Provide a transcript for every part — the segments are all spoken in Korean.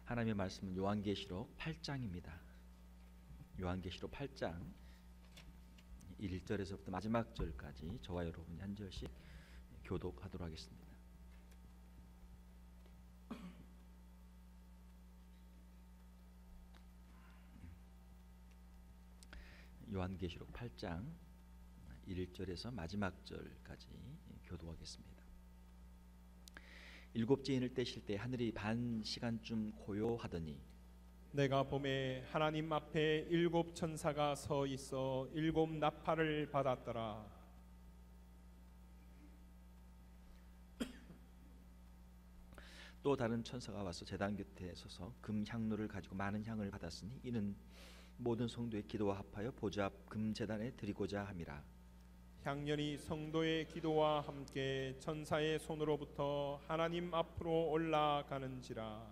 하나님의 말씀은 요한계시록 8장입니다. 요한계시록 8장 1절에서부터 마지막 절까지 저와 여러분이 한 절씩 교독하도록 하겠습니다. 요한계시록 8장 1절에서 마지막 절까지 교독하겠습니다. 일곱째 인을 떼실 때 하늘이 반 시간쯤 고요하더니 내가 봄에 하나님 앞에 일곱 천사가 서 있어 일곱 나팔을 받았더라. 또 다른 천사가 와서 제단 곁에 서서 금 향로를 가지고 많은 향을 받았으니 이는 모든 성도의 기도와 합하여 보좌 앞 금 제단에 드리고자 함이라. 향년이 성도의 기도와 함께 천사의 손으로부터 하나님 앞으로 올라가는지라.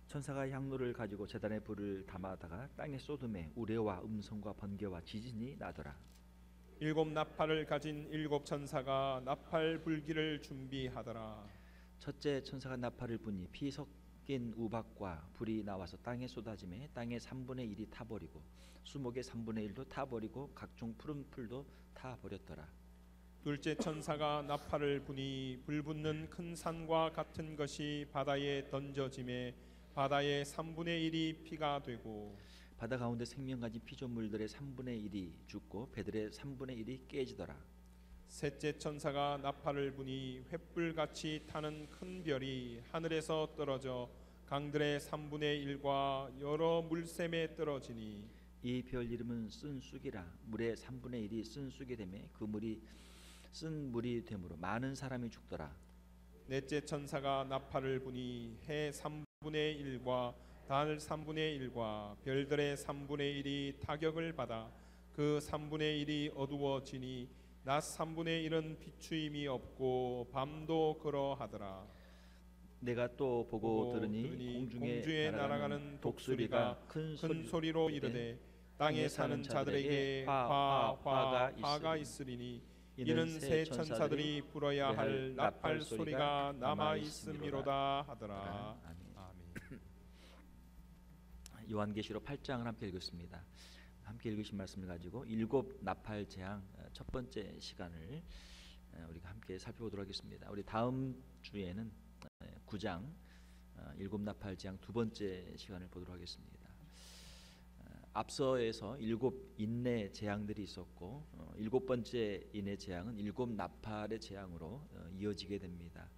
천사가 향로를 가지고 제단에 불을 담아다가 땅에 쏟음에 우레와 음성과 번개와 지진이 나더라. 일곱 나팔을 가진 일곱 천사가 나팔 불기를 준비하더라. 첫째 천사가 나팔을 부니 피 섞인 우박과 불이 나와서 땅에 쏟아지매 땅의 3분의 1이 타버리고 수목의 3분의 1도 타버리고 각종 푸른 풀도 타버렸더라. 둘째 천사가 나팔을 부니 불붙는 큰 산과 같은 것이 바다에 던져지매 바다의 3분의 1이 피가 되고 바다 가운데 생명 가진 피조물들의 3분의 1이 죽고 배들의 3분의 1이 깨지더라. 셋째 천사가 나팔을 부니 횃불같이 타는 큰 별이 하늘에서 떨어져 강들의 3분의 1과 여러 물샘에 떨어지니 이 별 이름은 쓴 쑥이라. 물의 3분의 1이 쓴 쑥이 되매 그 물이 쓴 물이 되므로 많은 사람이 죽더라. 넷째 천사가 나팔을 부니 해 3분의 1과 달 3분의 1과 별들의 3분의 1이 타격을 받아 그 3분의 1이 어두워지니 낮 3분의 1은 비추임이 없고 밤도 그러하더라. 내가 또 보고 들으니 공중에 날아가는 독수리가 큰 소리로 이르되 땅에 사는 자들에게 화가 있으리니 이는 새 천사들이 불어야 할 나팔 소리가 남아 있음이로다 하더라. 아멘. 요한계시록 8장을 함께 읽었습니다. 함께 읽으신 말씀을 가지고 일곱 나팔 재앙 첫 번째 시간을 우리가 함께 살펴보도록 하겠습니다. 우리 다음 주에는 9장 일곱 나팔 재앙 두 번째 시간을 보도록 하겠습니다. 앞서에서 일곱 인내 재앙들이 있었고 일곱 번째 인내 재앙은 일곱 나팔의 재앙으로 이어지게 됩니다.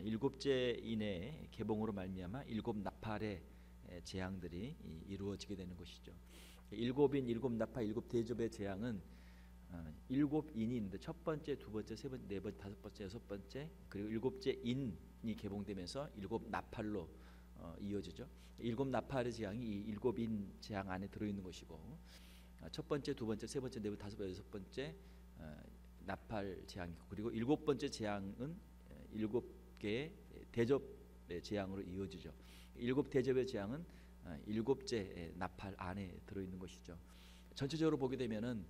일곱째 인내 개봉으로 말미암아 일곱 나팔의 재앙들이 이루어지게 되는 것이죠. 일곱인, 일곱 나팔, 일곱 대접의 재앙은 일곱 인이 있는데 첫 번째, 두 번째, 세 번째, 네 번째, 다섯 번째, 여섯 번째 그리고 일곱째 인이 개봉되면서 일곱 나팔로 이어지죠. 일곱 나팔의 재앙이 이 일곱 인 재앙 안에 들어있는 것이고 첫 번째, 두 번째, 세 번째, 네 번째, 다섯 번째, 여섯 번째 나팔 재앙이고 그리고 일곱 번째 재앙은 일곱 개의 대접의 재앙으로 이어지죠. 일곱 대접의 재앙은 일곱째 나팔 안에 들어있는 것이죠. 전체적으로 보게 되면은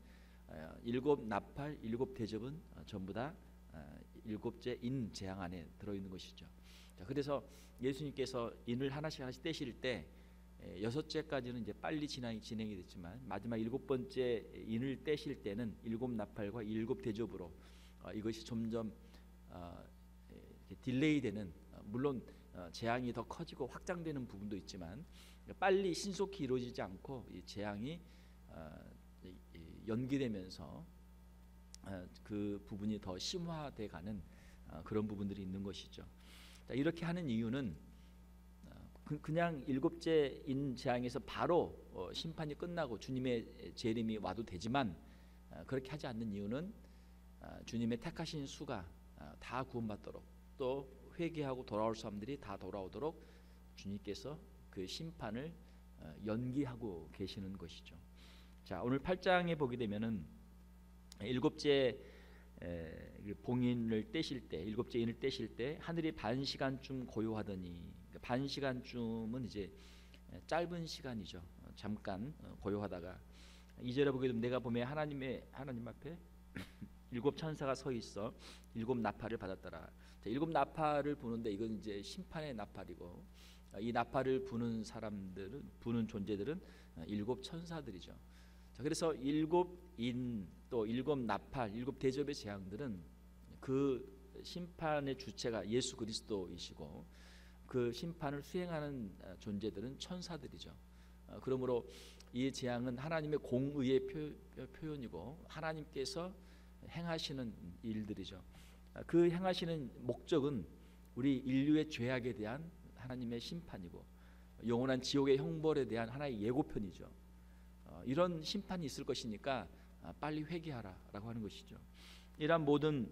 일곱 나팔, 일곱 대접은 전부 다 일곱째 인 재앙 안에 들어있는 것이죠. 자, 그래서 예수님께서 인을 하나씩 하나씩 떼실 때 여섯째까지는 이제 빨리 진행이 됐지만 마지막 일곱 번째 인을 떼실 때는 일곱 나팔과 일곱 대접으로 이것이 점점 딜레이되는 물론 재앙이 더 커지고 확장되는 부분도 있지만 빨리 신속히 이루어지지 않고 이 재앙이 연기되면서 그 부분이 더 심화돼 가는 그런 부분들이 있는 것이죠. 자, 이렇게 하는 이유는 그냥 일곱째 인 재앙에서 바로 심판이 끝나고 주님의 재림이 와도 되지만 그렇게 하지 않는 이유는 주님의 택하신 수가 다 구원받도록 또 회개하고 돌아올 사람들이 다 돌아오도록 주님께서 그 심판을 연기하고 계시는 것이죠. 자, 오늘 8장에 보게 되면은 일곱째 봉인을 떼실 때, 일곱째 인을 떼실 때 하늘이 반 시간쯤 고요하더니 반 시간쯤은 이제 짧은 시간이죠. 잠깐 고요하다가 2절에 보게 되면 내가 봄에 하나님 앞에 일곱 천사가 서 있어 일곱 나팔을 받았더라. 자, 일곱 나팔을 부는데 이건 이제 심판의 나팔이고 이 나팔을 부는 사람들은, 부는 존재들은 일곱 천사들이죠. 자, 그래서 일곱 인, 또 일곱 나팔, 일곱 대접의 재앙들은 그 심판의 주체가 예수 그리스도이시고 그 심판을 수행하는 존재들은 천사들이죠. 그러므로 이 재앙은 하나님의 공의의 표현이고 하나님께서 행하시는 일들이죠. 그 행하시는 목적은 우리 인류의 죄악에 대한 하나님의 심판이고 영원한 지옥의 형벌에 대한 하나의 예고편이죠. 이런 심판이 있을 것이니까 빨리 회개하라라고 하는 것이죠. 이러한 모든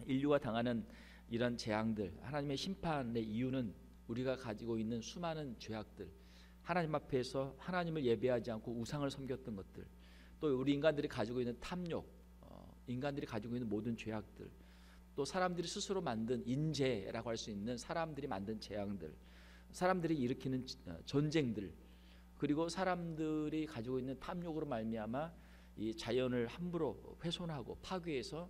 인류가 당하는 이런 재앙들, 하나님의 심판의 이유는 우리가 가지고 있는 수많은 죄악들, 하나님 앞에서 하나님을 예배하지 않고 우상을 섬겼던 것들, 또 우리 인간들이 가지고 있는 탐욕, 인간들이 가지고 있는 모든 죄악들, 또 사람들이 스스로 만든 인재라고 할 수 있는 사람들이 만든 재앙들, 사람들이 일으키는 전쟁들, 그리고 사람들이 가지고 있는 탐욕으로 말미암아 이 자연을 함부로 훼손하고 파괴해서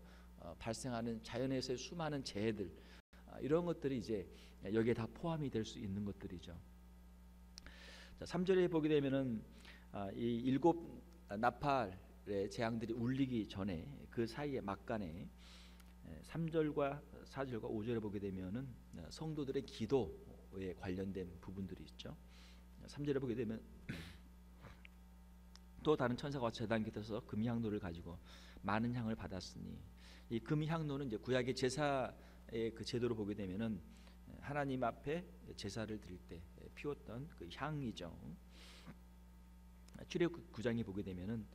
발생하는 자연에서의 수많은 재해들, 이런 것들이 이제 여기에 다 포함이 될 수 있는 것들이죠. 자, 3절에 보게 되면은 이 일곱 나팔의 재앙들이 울리기 전에 그 사이에 막간에 3절과 4절과 5절에 보게 되면은 성도들의 기도에 관련된 부분들이 있죠. 3절에 보게 되면 또 다른 천사가 제단 곁에서 금향로를 가지고 많은 향을 받았으니, 이 금향로는 이제 구약의 제사의 그 제도로 보게 되면은 하나님 앞에 제사를 드릴 때 피웠던 그 향이죠. 출애굽 9장에 보게 되면은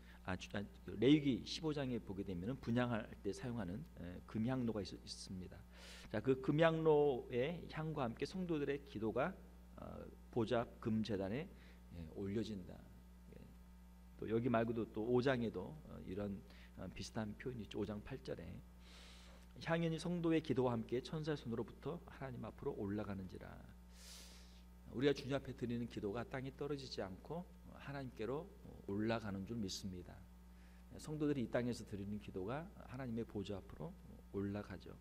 레위기 15장에 보게 되면은 분향할 때 사용하는 금향로가 있습니다. 자, 그 금향로의 향과 함께 성도들의 기도가 보좌 금제단에 올려진다. 또 여기 말고도 또 5장에도 이런 비슷한 표현이 있죠. 5장 8절에 향연이 성도의 기도와 함께 천사의 손으로부터 하나님 앞으로 올라가는지라. 우리가 주님 앞에 드리는 기도가 땅에 떨어지지 않고 하나님께로 올라가는 줄 믿습니다. 성도들이 이 땅에서 드리는 기도가 하나님의 보좌 앞으로 올라가죠.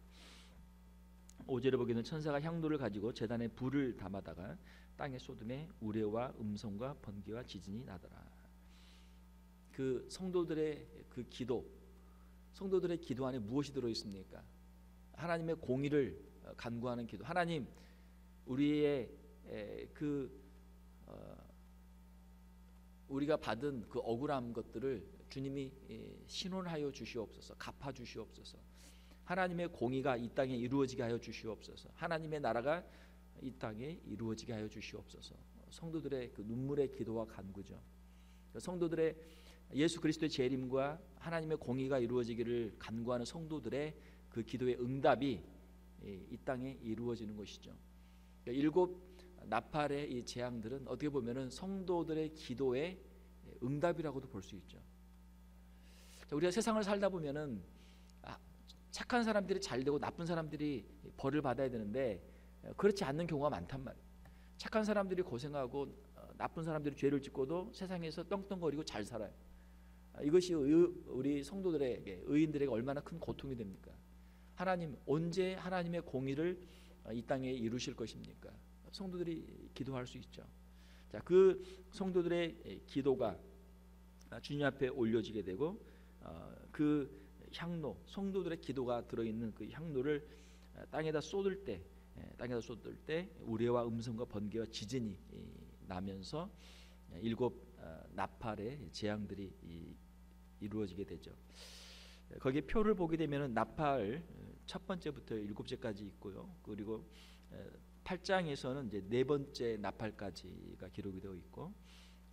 5절에 보기에는 천사가 향로를 가지고 제단에 불을 담아다가 땅에 쏟음에 우레와 음성과 번개와 지진이 나더라. 그 성도들의 그 기도, 성도들의 기도 안에 무엇이 들어 있습니까? 하나님의 공의를 간구하는 기도. 하나님, 우리의 우리가 받은 그 억울한 것들을 주님이 신원하여 주시옵소서, 갚아 주시옵소서. 하나님의 공의가 이 땅에 이루어지게 하여 주시옵소서. 하나님의 나라가 이 땅에 이루어지게 하여 주시옵소서. 성도들의 그 눈물의 기도와 간구죠. 성도들의 예수 그리스도의 재림과 하나님의 공의가 이루어지기를 간구하는 성도들의 그 기도의 응답이 이 땅에 이루어지는 것이죠. 일곱 나팔의 이 재앙들은 어떻게 보면은 성도들의 기도의 응답이라고도 볼 수 있죠. 우리가 세상을 살다 보면은 착한 사람들이 잘 되고 나쁜 사람들이 벌을 받아야 되는데 그렇지 않는 경우가 많단 말이에요. 착한 사람들이 고생하고 나쁜 사람들이 죄를 짓고도 세상에서 떵떵거리고 잘 살아요. 이것이 우리 성도들에게, 의인들에게 얼마나 큰 고통이 됩니까? 하나님, 언제 하나님의 공의를 이 땅에 이루실 것입니까? 성도들이 기도할 수 있죠. 자, 그 성도들의 기도가 주님 앞에 올려지게 되고 그 향로, 성도들의 기도가 들어있는 그 향로를 땅에다 쏟을 때 우레와 음성과 번개와 지진이 나면서 일곱 나팔의 재앙들이 이루어지게 되죠. 거기에 표를 보게 되면 나팔 첫 번째부터 일곱째까지 있고요. 그리고 8장에서는 이제 네 번째 나팔까지가 기록이 되어 있고,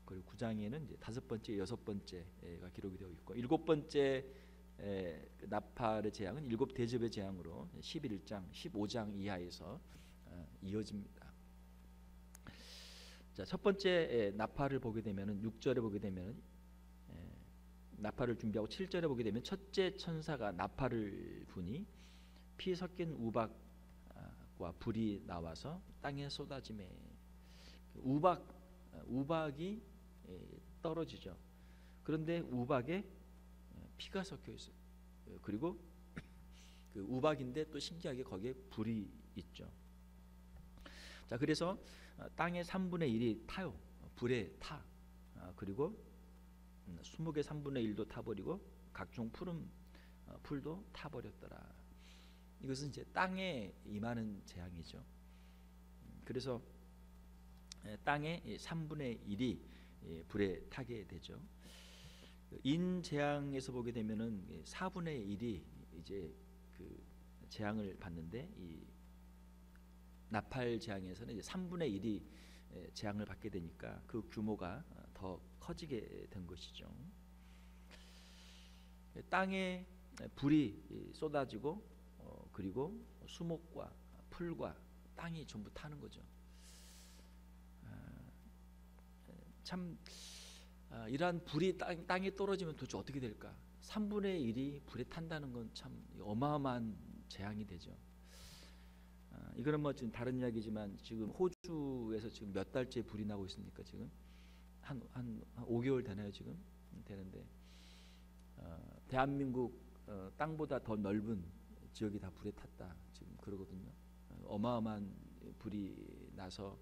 그리고 9장에는 이제 다섯 번째, 여섯 번째가 기록이 되어 있고, 일곱 번째 나팔의 재앙은 일곱 대접의 재앙으로 11장, 15장 이하에서 이어집니다. 자, 첫 번째 나팔을 보게 되면은 6절에 보게 되면은 나팔을 준비하고 7절에 보게 되면 첫째 천사가 나팔을 부니 피 섞인 우박과 불이 나와서 땅에 쏟아지매. 우박이 떨어지죠. 그런데 우박에 피가 섞여 있어요. 그리고 그 우박인데 또 신기하게 거기에 불이 있죠. 자, 그래서 땅의 3분의 1이 타요. 불에 타. 그리고 수목의 3분의 1도 타버리고 각종 풀도 타버렸더라. 이것은 이제 땅에 임하는 재앙이죠. 그래서 땅의 3분의 1이 불에 타게 되죠. 인재앙에서 보게 되면은 4분의 1이 이제 그 재앙을 받는데, 이 나팔 재앙에서는 이제 3분의 1이 재앙을 받게 되니까 그 규모가 더 커지게 된 것이죠. 땅에 불이 쏟아지고 그리고 수목과 풀과 땅이 전부 타는 거죠. 참 이러한 불이 땅에 떨어지면 도대체 어떻게 될까? 3분의 1이 불에 탄다는 건 참 어마어마한 재앙이 되죠. 이거는 뭐 지금 다른 이야기지만 지금 호주에서 지금 몇 달째 불이 나고 있습니까? 지금 한 5개월 되나요? 지금 되는데 대한민국 땅보다 더 넓은 지역이 다 불에 탔다 지금 그러거든요. 어마어마한 불이 나서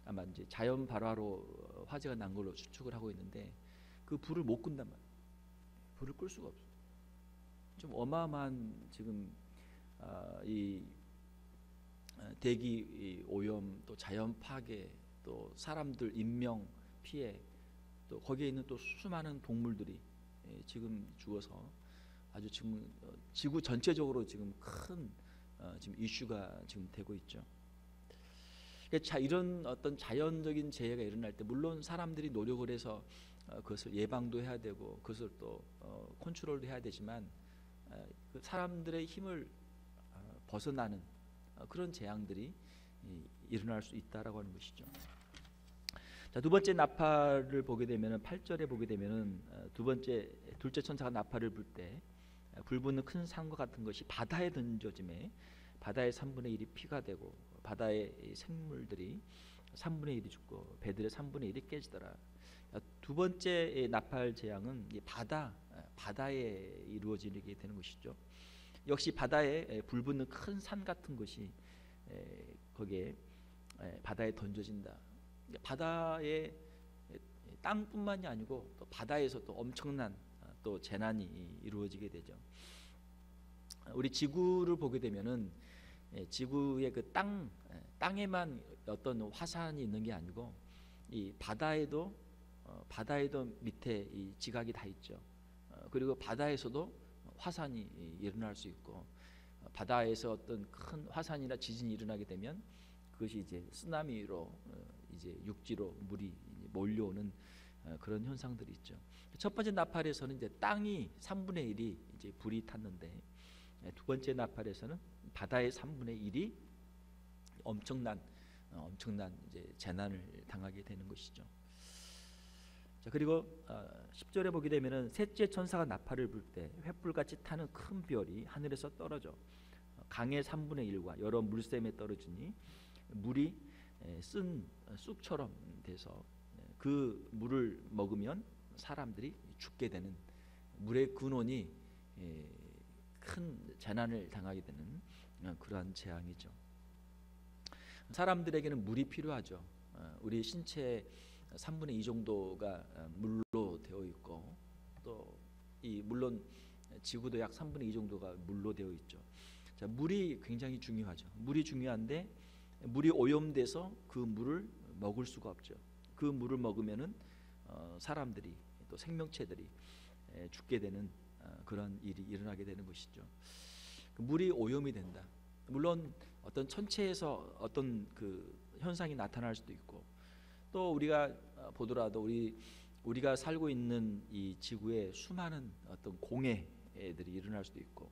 아마 이제 자연 발화로 화재가 난 걸로 추측을 하고 있는데, 그 불을 못 끈단 말이에요. 불을 끌 수가 없어요. 좀 어마어마한 지금 이 대기 오염, 또 자연 파괴, 또 사람들 인명 피해, 또 거기에 있는 또 수많은 동물들이 지금 죽어서 아주 지금 지구 전체적으로 지금 큰 지금 이슈가 지금 되고 있죠. 자, 이런 어떤 자연적인 재해가 일어날 때 물론 사람들이 노력을 해서 그것을 예방도 해야 되고 그것을 또 컨트롤도 해야 되지만 그 사람들의 힘을 벗어나는 그런 재앙들이 일어날 수 있다라고 하는 것이죠. 자, 두 번째 나팔을 보게 되면은 8절에 보게 되면은 둘째 천사가 나팔을 불 때 불붙는 큰 산과 같은 것이 바다에 던져짐에 바다의 3분의 1이 피가 되고 바다의 생물들이 3분의 1이 죽고 배들의 3분의 1이 깨지더라. 두 번째 나팔 재앙은 바다에 이루어지게 되는 것이죠. 역시 바다에 불붙는 큰 산 같은 것이 거기에 바다에 던져진다. 바다에 땅뿐만이 아니고 또 바다에서 또 엄청난 또 재난이 이루어지게 되죠. 우리 지구를 보게 되면은 지구의 그 땅에만 어떤 화산이 있는 게 아니고 이 바다에도 밑에 이 지각이 다 있죠. 그리고 바다에서도 화산이 일어날 수 있고, 바다에서 어떤 큰 화산이나 지진이 일어나게 되면 그것이 이제 쓰나미로 이제 육지로 물이 몰려오는 그런 현상들이 있죠. 첫 번째 나팔에서는 이제 땅이 3분의 1이 이제 불이 탔는데, 두 번째 나팔에서는 바다의 3분의 1이 엄청난 이제 재난을 당하게 되는 것이죠. 자, 그리고 10절에 보게 되면은 셋째 천사가 나팔을 불 때 횃불같이 타는 큰 별이 하늘에서 떨어져 강의 3분의 1과 여러 물샘에 떨어지니 물이 쓴 쑥처럼 돼서 그 물을 먹으면 사람들이 죽게 되는, 물의 근원이 큰 재난을 당하게 되는 그러한 재앙이죠. 사람들에게는 물이 필요하죠. 우리 신체 3분의 2 정도가 물로 되어 있고, 또 이 물론 지구도 약 3분의 2 정도가 물로 되어 있죠. 자, 물이 굉장히 중요하죠. 물이 중요한데 물이 오염돼서 그 물을 먹을 수가 없죠. 그 물을 먹으면은 사람들이 또 생명체들이 죽게 되는 그런 일이 일어나게 되는 것이죠. 물이 오염이 된다. 물론 어떤 천체에서 어떤 그 현상이 나타날 수도 있고, 또 우리가 보더라도 우리가 살고 있는 이 지구에 수많은 어떤 공해들이 일어날 수도 있고,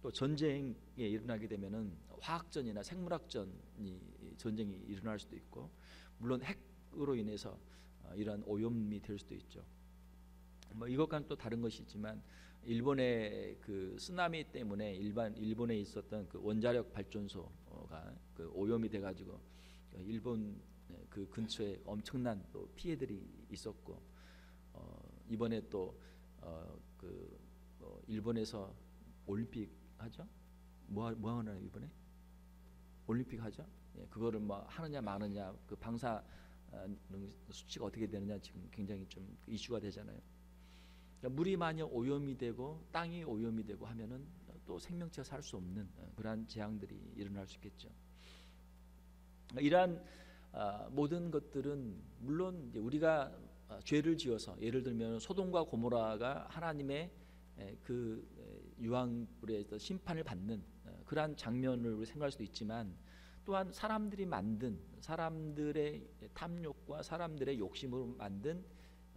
또 전쟁에 일어나게 되면은 화학전이나 생물학전이 전쟁이 일어날 수도 있고, 물론 핵으로 인해서 이러한 오염이 될 수도 있죠. 뭐 이것과는 또 다른 것이 있지만, 일본의 그 쓰나미 때문에 일본에 있었던 그 원자력 발전소가 그 오염이 돼가지고 일본 그 근처에 엄청난 또 피해들이 있었고, 이번에 또 일본에서 올림픽 하죠? 뭐 하나요 이번에? 올림픽 하죠? 그거를 뭐 하느냐 마느냐, 그 방사 수치가 어떻게 되느냐 지금 굉장히 좀 이슈가 되잖아요. 그러니까 물이 만약 오염이 되고 땅이 오염이 되고 하면은 또 생명체가 살 수 없는 그러한 재앙들이 일어날 수 있겠죠. 이러한 모든 것들은 물론 이제 우리가 죄를 지어서, 예를 들면 소돔과 고모라가 하나님의 그 유황불에서 심판을 받는 그러한 장면을 우리 생각할 수도 있지만, 또한 사람들이 만든, 사람들의 탐욕과 사람들의 욕심으로 만든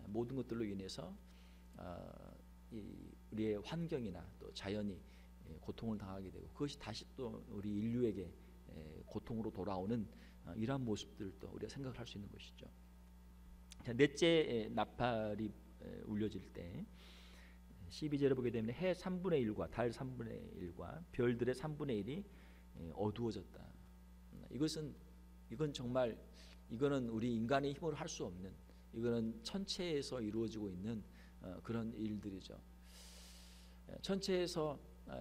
모든 것들로 인해서 우리의 환경이나 또 자연이 고통을 당하게 되고, 그것이 다시 또 우리 인류에게 고통으로 돌아오는 이러한 모습들도 우리가 생각을 할 수 있는 것이죠. 자, 넷째 나팔이 울려질 때 12절에 보게 되면 해 3분의 1과 달 3분의 1과 별들의 3분의 1이 어두워졌다. 이건 정말, 이거는 우리 인간의 힘으로 할 수 없는, 이거는 천체에서 이루어지고 있는 그런 일들이죠. 천체에서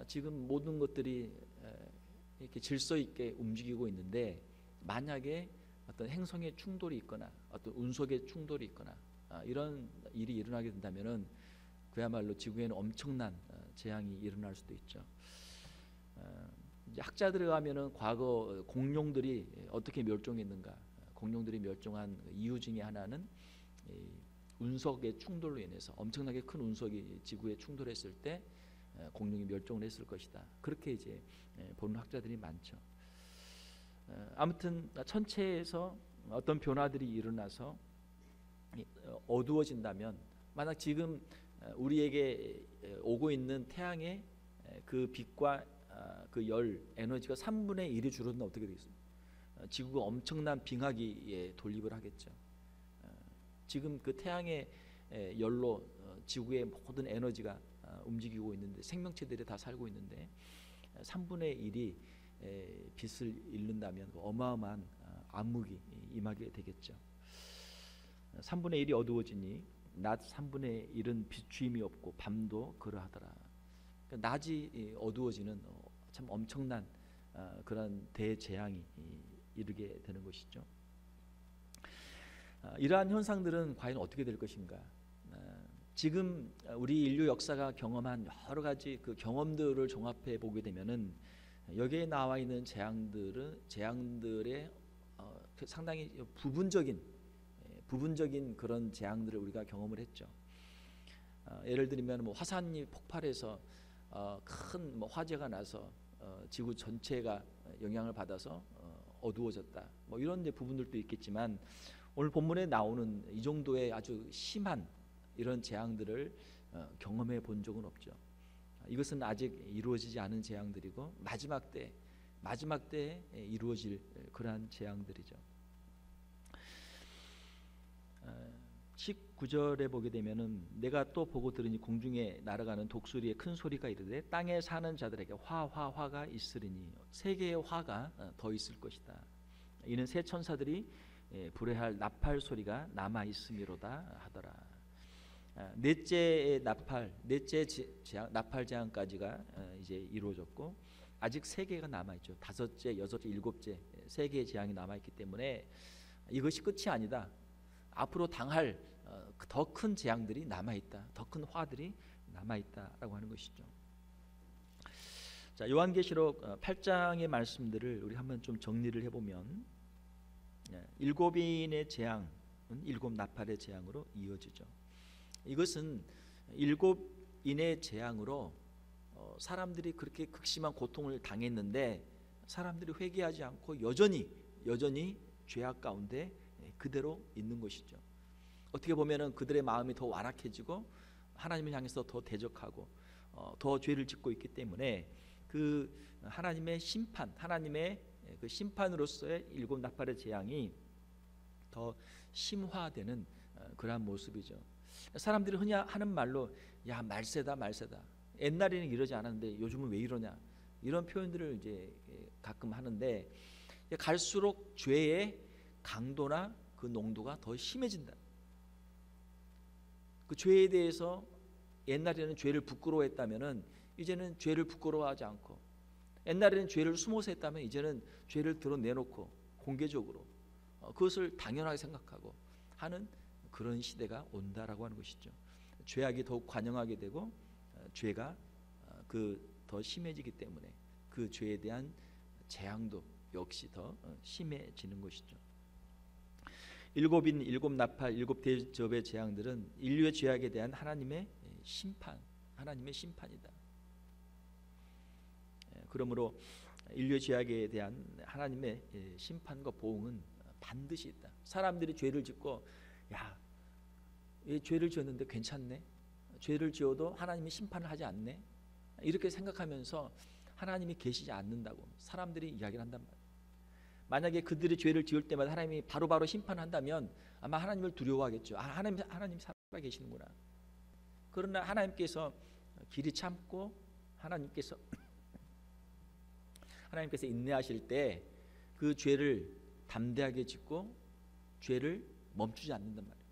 지금 모든 것들이 이렇게 질서 있게 움직이고 있는데, 만약에 어떤 행성의 충돌이 있거나 어떤 운석의 충돌이 있거나 이런 일이 일어나게 된다면은 그야말로 지구에는 엄청난 재앙이 일어날 수도 있죠. 이제 학자들에 가면은 과거 공룡들이 어떻게 멸종했는가, 공룡들이 멸종한 이유 중에 하나는 운석의 충돌로 인해서, 엄청나게 큰 운석이 지구에 충돌했을 때 공룡이 멸종을 했을 것이다. 그렇게 이제 보는 학자들이 많죠. 아무튼 천체에서 어떤 변화들이 일어나서 어두워진다면, 만약 지금 우리에게 오고 있는 태양의 그 빛과 그 열 에너지가 3분의 1이 줄어들면 어떻게 되겠습니까? 지구가 엄청난 빙하기에 돌입을 하겠죠. 지금 그 태양의 열로 지구의 모든 에너지가 움직이고 있는데, 생명체들이 다 살고 있는데 3분의 1이 빛을 잃는다면 어마어마한 암흑이 임하게 되겠죠. 3분의 1이 어두워지니 낮 3분의 1은 비추임이 없고 밤도 그러하더라. 그러니까 낮이 어두워지는 참 엄청난 그런 대재앙이 이르게 되는 것이죠. 이러한 현상들은 과연 어떻게 될 것인가? 지금 우리 인류 역사가 경험한 여러 가지 그 경험들을 종합해 보게 되면은, 여기에 나와 있는 재앙들의 상당히 부분적인 그런 재앙들을 우리가 경험을 했죠. 예를 들면 뭐 화산이 폭발해서 큰 뭐 화재가 나서 지구 전체가 영향을 받아서 어두워졌다. 뭐 이런 이제 부분들도 있겠지만, 오늘 본문에 나오는 이 정도의 아주 심한 이런 재앙들을 경험해 본 적은 없죠. 이것은 아직 이루어지지 않은 재앙들이고 마지막 때에 이루어질 그러한 재앙들이죠. 19절에 보게 되면은 내가 또 보고 들으니 공중에 날아가는 독수리의 큰 소리가 이르되 땅에 사는 자들에게 화가 있으리니 세 개의 화가 더 있을 것이다. 이는 새 천사들이 불회할 나팔 소리가 남아 있음이로다 하더라. 넷째 나팔 재앙까지가 이제 이루어졌고, 아직 세 개가 남아 있죠. 다섯째, 여섯째, 일곱째 세 개의 재앙이 남아 있기 때문에 이것이 끝이 아니다. 앞으로 당할 더 큰 재앙들이 남아 있다. 더 큰 화들이 남아 있다라고 하는 것이죠. 자, 요한계시록 8장의 말씀들을 우리 한번 좀 정리를 해보면, 일곱인의 재앙은 일곱 나팔의 재앙으로 이어지죠. 이것은 일곱인의 재앙으로 사람들이 그렇게 극심한 고통을 당했는데 사람들이 회개하지 않고 여전히 죄악 가운데 그대로 있는 것이죠. 어떻게 보면은 그들의 마음이 더 완악해지고 하나님을 향해서 더 대적하고 더 죄를 짓고 있기 때문에 그 하나님의 심판, 하나님의 그 심판으로서의 일곱 나팔의 재앙이 더 심화되는 그러한 모습이죠. 사람들이 흔히 하는 말로 야 말세다. 옛날에는 이러지 않았는데 요즘은 왜 이러냐, 이런 표현들을 이제 가끔 하는데, 갈수록 죄의 강도나 그 농도가 더 심해진다. 그 죄에 대해서 옛날에는 죄를 부끄러워했다면은 이제는 죄를 부끄러워하지 않고, 옛날에는 죄를 숨어서 했다면 이제는 죄를 드러내놓고 공개적으로 그것을 당연하게 생각하고 하는 그런 시대가 온다라고 하는 것이죠. 죄악이 더욱 관영하게 되고 죄가 더 심해지기 때문에 그 죄에 대한 재앙도 역시 더 심해지는 것이죠. 일곱 나팔, 일곱 대접의 재앙들은 인류의 죄악에 대한 하나님의 심판이다. 그러므로 인류의 죄악에 대한 하나님의 심판과 보응은 반드시 있다. 사람들이 죄를 짓고 얘 죄를 지었는데 괜찮네, 죄를 지어도 하나님이 심판을 하지 않네, 이렇게 생각하면서 하나님이 계시지 않는다고 사람들이 이야기를 한단 말이에요. 만약에 그들이 죄를 지을 때마다 하나님이 바로바로 심판한다면 아마 하나님을 두려워하겠죠. 하나님 살아 계시는구나. 그러나 하나님께서 길이 참고 하나님께서 인내하실 때 그 죄를 담대하게 짓고 죄를 멈추지 않는단 말이에요.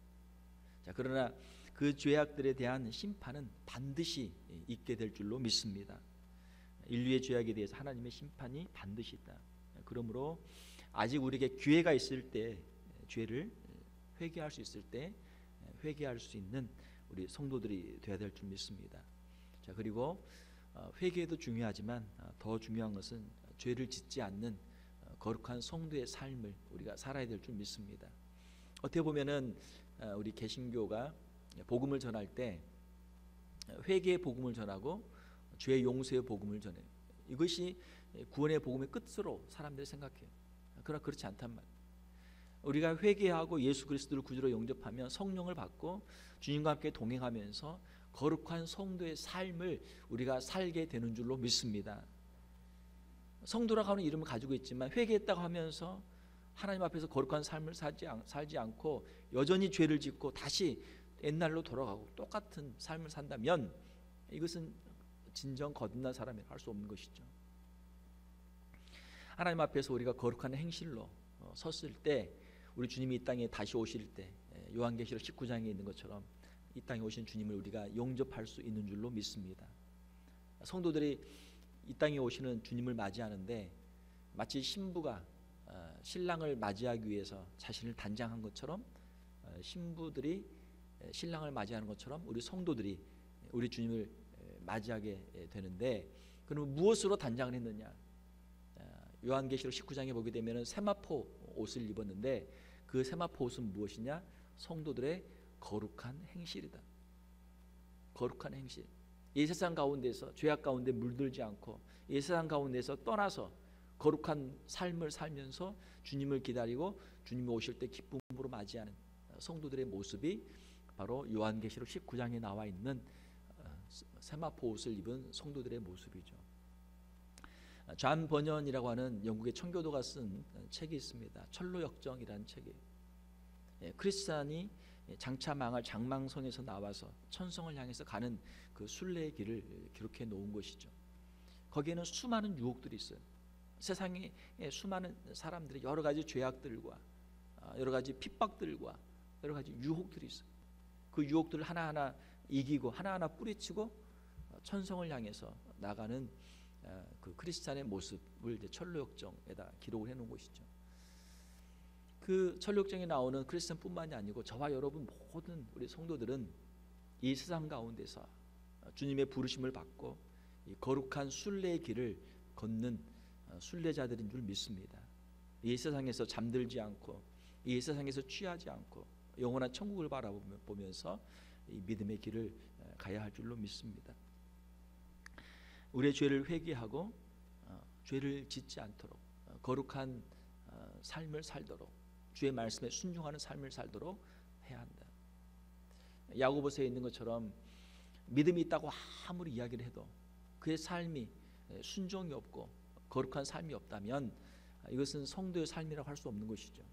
자, 그러나 그 죄악들에 대한 심판은 반드시 있게 될 줄로 믿습니다. 인류의 죄악에 대해서 하나님의 심판이 반드시 있다. 그러므로 아직 우리에게 기회가 있을 때 죄를 회개할 수 있을 때 회개할 수 있는 우리 성도들이 되어야 될 줄 믿습니다. 자, 그리고 회개도 중요하지만 더 중요한 것은 죄를 짓지 않는 거룩한 성도의 삶을 우리가 살아야 될 줄 믿습니다. 어떻게 보면은 우리 개신교가 복음을 전할 때 회개의 복음을 전하고 죄 용서의 복음을 전해요. 이것이 구원의 복음의 끝으로 사람들이 생각해요. 그러나 그렇지 않단 말이에요. 우리가 회개하고 예수 그리스도를 구주로 영접하면 성령을 받고 주님과 함께 동행하면서 거룩한 성도의 삶을 우리가 살게 되는 줄로 믿습니다. 성도라고 하는 이름을 가지고 있지만 회개했다고 하면서 하나님 앞에서 거룩한 삶을 살지 않고 여전히 죄를 짓고 다시 옛날로 돌아가고 똑같은 삶을 산다면 이것은 진정 거듭난 사람이 할 수 없는 것이죠. 하나님 앞에서 우리가 거룩한 행실로 섰을 때 우리 주님이 이 땅에 다시 오실 때 요한계시록 19장에 있는 것처럼 이 땅에 오신 주님을 우리가 영접할 수 있는 줄로 믿습니다. 성도들이 이 땅에 오시는 주님을 맞이하는데 마치 신부가 신랑을 맞이하기 위해서 자신을 단장한 것처럼 신부들이 신랑을 맞이하는 것처럼 우리 성도들이 우리 주님을 맞이하게 되는데 그럼 무엇으로 단장을 했느냐? 요한계시록 19장에 보게 되면 세마포 옷을 입었는데 그 세마포 옷은 무엇이냐? 성도들의 거룩한 행실이다. 거룩한 행실. 이 세상 가운데서 죄악 가운데 물들지 않고 이 세상 가운데서 떠나서 거룩한 삶을 살면서 주님을 기다리고 주님이 오실 때 기쁨으로 맞이하는 성도들의 모습이 바로 요한계시록 19장에 나와 있는 세마포 옷을 입은 성도들의 모습이죠. 존 버년이라고 하는 영국의 청교도가 쓴 책이 있습니다. 철로역정이라는 책이에요. 크리스찬이 장차 망할 장망성에서 나와서 천성을 향해서 가는 그 순례의 길을 기록해 놓은 것이죠. 거기에는 수많은 유혹들이 있어요. 세상에 수많은 사람들이 여러 가지 죄악들과 여러 가지 핍박들과 여러 가지 유혹들이 있어요. 그 유혹들을 하나하나 이기고 하나하나 뿌리치고 천성을 향해서 나가는 그 크리스찬의 모습을 이제 철로역정에다 기록을 해놓은 것이죠. 그 철로역정에 나오는 크리스찬뿐만이 아니고 저와 여러분 모든 우리 성도들은 이 세상 가운데서 주님의 부르심을 받고 이 거룩한 순례의 길을 걷는 순례자들인 줄 믿습니다. 이 세상에서 잠들지 않고 이 세상에서 취하지 않고 영원한 천국을 바라보면서 이 믿음의 길을 가야 할 줄로 믿습니다. 우리의 죄를 회개하고 죄를 짓지 않도록 거룩한 삶을 살도록 주의 말씀에 순종하는 삶을 살도록 해야 한다. 야고보서에 있는 것처럼 믿음이 있다고 아무리 이야기를 해도 그의 삶이 순종이 없고 거룩한 삶이 없다면 이것은 성도의 삶이라고 할 수 없는 것이죠.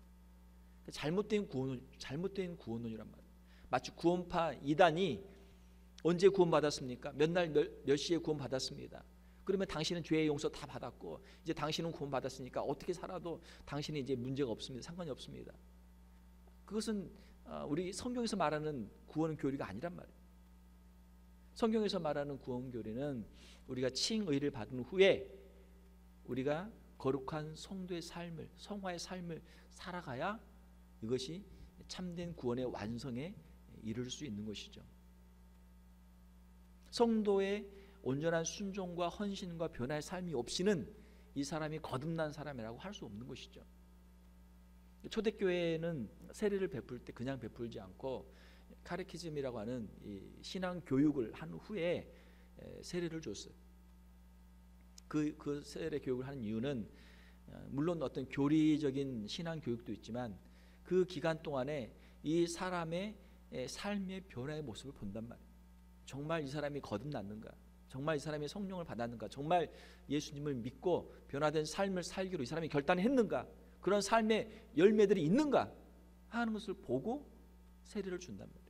잘못된 구원론이란 말이에요. 마치 구원파 이단이 언제 구원받았습니까? 몇 시에 구원받았습니다. 그러면 당신은 죄의 용서 다 받았고 이제 당신은 구원받았으니까 어떻게 살아도 당신이 이제 문제가 없습니다. 상관이 없습니다. 그것은 우리 성경에서 말하는 구원 교리가 아니란 말이에요. 성경에서 말하는 구원 교리는 우리가 칭의를 받은 후에 우리가 거룩한 성도의 삶을, 성화의 삶을 살아가야 이것이 참된 구원의 완성에 이를 수 있는 것이죠. 성도의 온전한 순종과 헌신과 변화의 삶이 없이는 이 사람이 거듭난 사람이라고 할 수 없는 것이죠. 초대교회는 세례를 베풀 때 그냥 베풀지 않고 카테키즘이라고 하는 이 신앙 교육을 한 후에 세례를 줬어요. 그 세례 교육을 하는 이유는 물론 어떤 교리적인 신앙 교육도 있지만 그 기간 동안에 이 사람의 삶의 변화의 모습을 본단 말이에요. 정말 이 사람이 거듭났는가? 정말 이 사람이 성령을 받았는가? 정말 예수님을 믿고 변화된 삶을 살기로 이 사람이 결단했는가? 그런 삶의 열매들이 있는가? 하는 것을 보고 세례를 준단 말이에요.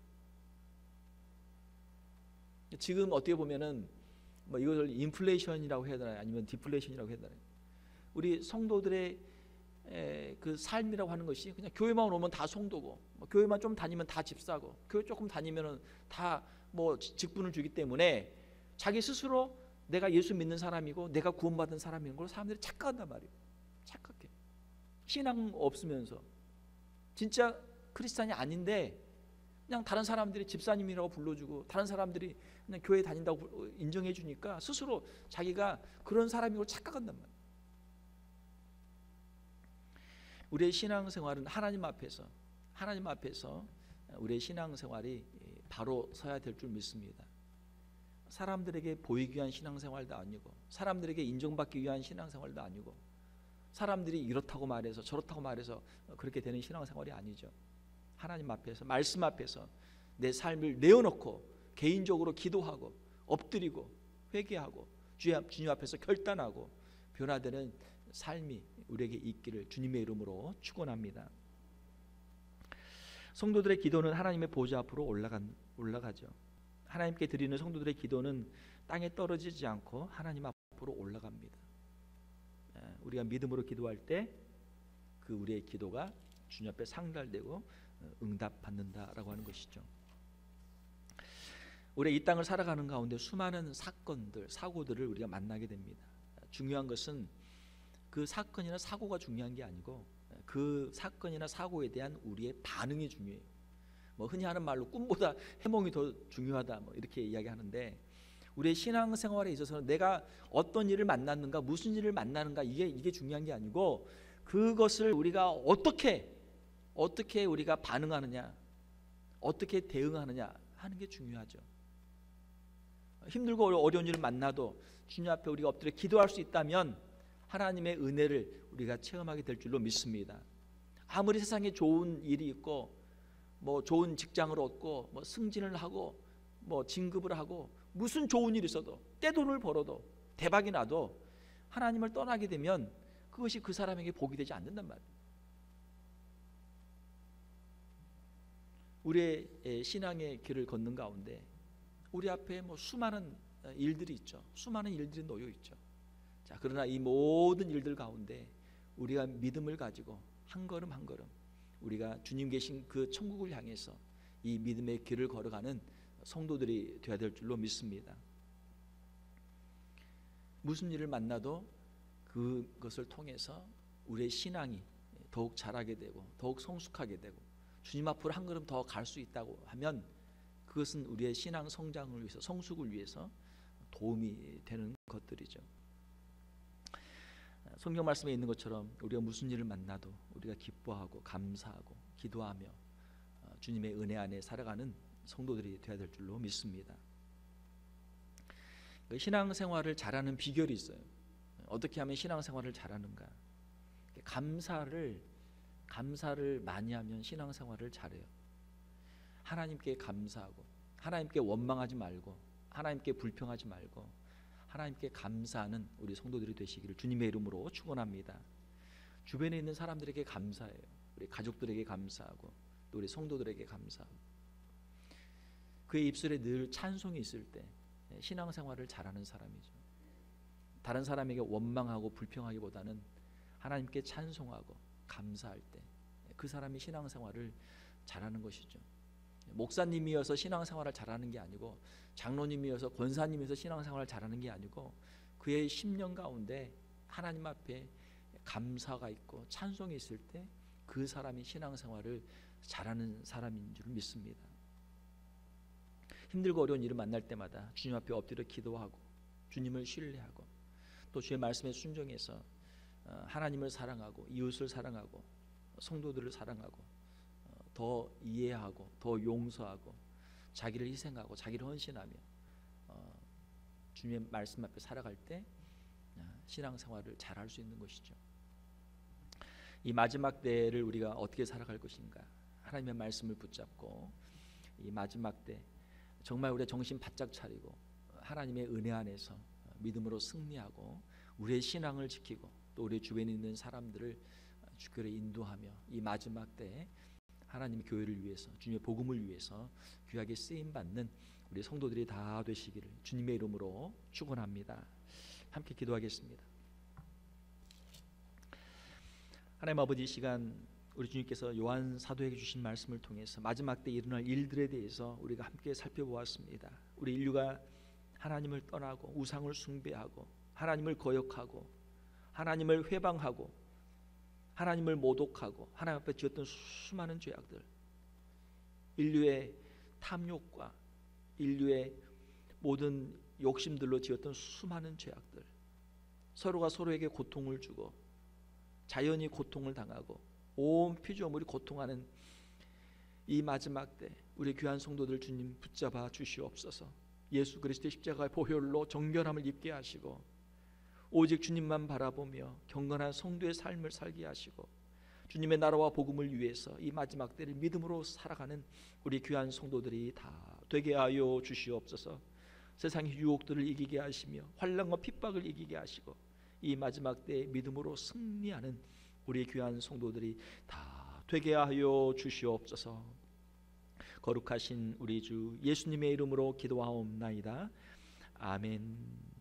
지금 어떻게 보면은 뭐 이것을 인플레이션이라고 해야 되나요? 아니면 디플레이션이라고 해야 되나요? 우리 성도들의 그 삶이라고 하는 것이 그냥 교회만 오면 다 성도고, 뭐 교회만 좀 다니면 다 집사고, 교회 조금 다니면은 다 뭐 직분을 주기 때문에 자기 스스로 내가 예수 믿는 사람이고 내가 구원받은 사람인 걸 사람들이 착각한단 말이에요. 착각해. 신앙 없으면서 진짜 크리스찬이 아닌데 그냥 다른 사람들이 집사님이라고 불러주고 다른 사람들이 그냥 교회 다닌다고 인정해 주니까 스스로 자기가 그런 사람이고 착각한단 말이에요. 우리의 신앙생활은 하나님 앞에서 우리의 신앙생활이 바로 서야 될 줄 믿습니다. 사람들에게 보이기 위한 신앙생활도 아니고 사람들에게 인정받기 위한 신앙생활도 아니고 사람들이 이렇다고 말해서 저렇다고 말해서 그렇게 되는 신앙생활이 아니죠. 하나님 앞에서, 말씀 앞에서 내 삶을 내어놓고 개인적으로 기도하고 엎드리고 회개하고 주님 앞에서 결단하고 변화되는 삶이 우리에게 있기를 주님의 이름으로 축원합니다. 성도들의 기도는 하나님의 보좌 앞으로 올라가죠. 하나님께 드리는 성도들의 기도는 땅에 떨어지지 않고 하나님 앞으로 올라갑니다. 우리가 믿음으로 기도할 때 그 우리의 기도가 주님 앞에 상달되고 응답받는다라고 하는 것이죠. 우리 이 땅을 살아가는 가운데 수많은 사건들, 사고들을 우리가 만나게 됩니다. 중요한 것은 그 사건이나 사고가 중요한 게 아니고 그 사건이나 사고에 대한 우리의 반응이 중요해요. 뭐 흔히 하는 말로 꿈보다 해몽이 더 중요하다 뭐 이렇게 이야기하는데 우리의 신앙생활에 있어서는 내가 어떤 일을 만났는가, 무슨 일을 만나는가 이게 중요한 게 아니고 그것을 우리가 어떻게 우리가 반응하느냐, 어떻게 대응하느냐 하는 게 중요하죠. 힘들고 어려운 일을 만나도 주님 앞에 우리가 엎드려 기도할 수 있다면 하나님의 은혜를 우리가 체험하게 될 줄로 믿습니다. 아무리 세상에 좋은 일이 있고 뭐 좋은 직장을 얻고 뭐 승진을 하고 뭐 진급을 하고 무슨 좋은 일이 있어도 떼돈을 벌어도 대박이 나도 하나님을 떠나게 되면 그것이 그 사람에게 복이 되지 않는단 말이에요. 우리의 신앙의 길을 걷는 가운데 우리 앞에 뭐 수많은 일들이 있죠. 수많은 일들이 놓여 있죠. 자, 그러나 이 모든 일들 가운데 우리가 믿음을 가지고 한 걸음 한 걸음 우리가 주님 계신 그 천국을 향해서 이 믿음의 길을 걸어가는 성도들이 되어야 될 줄로 믿습니다. 무슨 일을 만나도 그것을 통해서 우리의 신앙이 더욱 자라게 되고 더욱 성숙하게 되고 주님 앞으로 한 걸음 더 갈 수 있다고 하면 그것은 우리의 신앙 성장을 위해서, 성숙을 위해서 도움이 되는 것들이죠. 성경 말씀에 있는 것처럼 우리가 무슨 일을 만나도 우리가 기뻐하고 감사하고 기도하며 주님의 은혜 안에 살아가는 성도들이 되어야 될 줄로 믿습니다. 신앙생활을 잘하는 비결이 있어요. 어떻게 하면 신앙생활을 잘하는가? 감사를 많이 하면 신앙생활을 잘해요. 하나님께 감사하고 하나님께 원망하지 말고 하나님께 불평하지 말고 하나님께 감사하는 우리 성도들이 되시기를 주님의 이름으로 축원합니다. 주변에 있는 사람들에게 감사해요. 우리 가족들에게 감사하고 또 우리 성도들에게 감사하고 그의 입술에 늘 찬송이 있을 때 신앙생활을 잘하는 사람이죠. 다른 사람에게 원망하고 불평하기보다는 하나님께 찬송하고 감사할 때 그 사람이 신앙생활을 잘하는 것이죠. 목사님이어서 신앙생활을 잘하는 게 아니고 장로님이어서 권사님이어서 신앙생활을 잘하는 게 아니고 그의 심령 가운데 하나님 앞에 감사가 있고 찬송이 있을 때 그 사람이 신앙생활을 잘하는 사람인 줄 믿습니다. 힘들고 어려운 일을 만날 때마다 주님 앞에 엎드려 기도하고 주님을 신뢰하고 또 주의 말씀에 순종해서 하나님을 사랑하고 이웃을 사랑하고 성도들을 사랑하고 더 이해하고 더 용서하고 자기를 희생하고 자기를 헌신하며 주님의 말씀 앞에 살아갈 때 신앙생활을 잘할 수 있는 것이죠. 이 마지막 때를 우리가 어떻게 살아갈 것인가? 하나님의 말씀을 붙잡고 이 마지막 때 정말 우리의 정신 바짝 차리고 하나님의 은혜 안에서 믿음으로 승리하고 우리의 신앙을 지키고 또 우리 주변에 있는 사람들을 주교를 인도하며 이 마지막 때에 하나님의 교회를 위해서 주님의 복음을 위해서 귀하게 쓰임 받는 우리 성도들이 다 되시기를 주님의 이름으로 축원합니다. 함께 기도하겠습니다. 하나님 아버지, 이 시간 우리 주님께서 요한 사도에게 주신 말씀을 통해서 마지막 때 일어날 일들에 대해서 우리가 함께 살펴보았습니다. 우리 인류가 하나님을 떠나고 우상을 숭배하고 하나님을 거역하고 하나님을 회방하고 하나님을 모독하고 하나님 앞에 지었던 수많은 죄악들, 인류의 탐욕과 인류의 모든 욕심들로 지었던 수많은 죄악들, 서로가 서로에게 고통을 주고 자연이 고통을 당하고 온 피조물이 고통하는 이 마지막 때 우리 귀한 성도들 주님 붙잡아 주시옵소서. 예수 그리스도의 십자가의 보혈로 정결함을 입게 하시고 오직 주님만 바라보며 경건한 성도의 삶을 살게 하시고 주님의 나라와 복음을 위해서 이 마지막 때를 믿음으로 살아가는 우리 귀한 성도들이 다 되게 하여 주시옵소서. 세상의 유혹들을 이기게 하시며 환난과 핍박을 이기게 하시고 이 마지막 때에 믿음으로 승리하는 우리 귀한 성도들이 다 되게 하여 주시옵소서. 거룩하신 우리 주 예수님의 이름으로 기도하옵나이다. 아멘.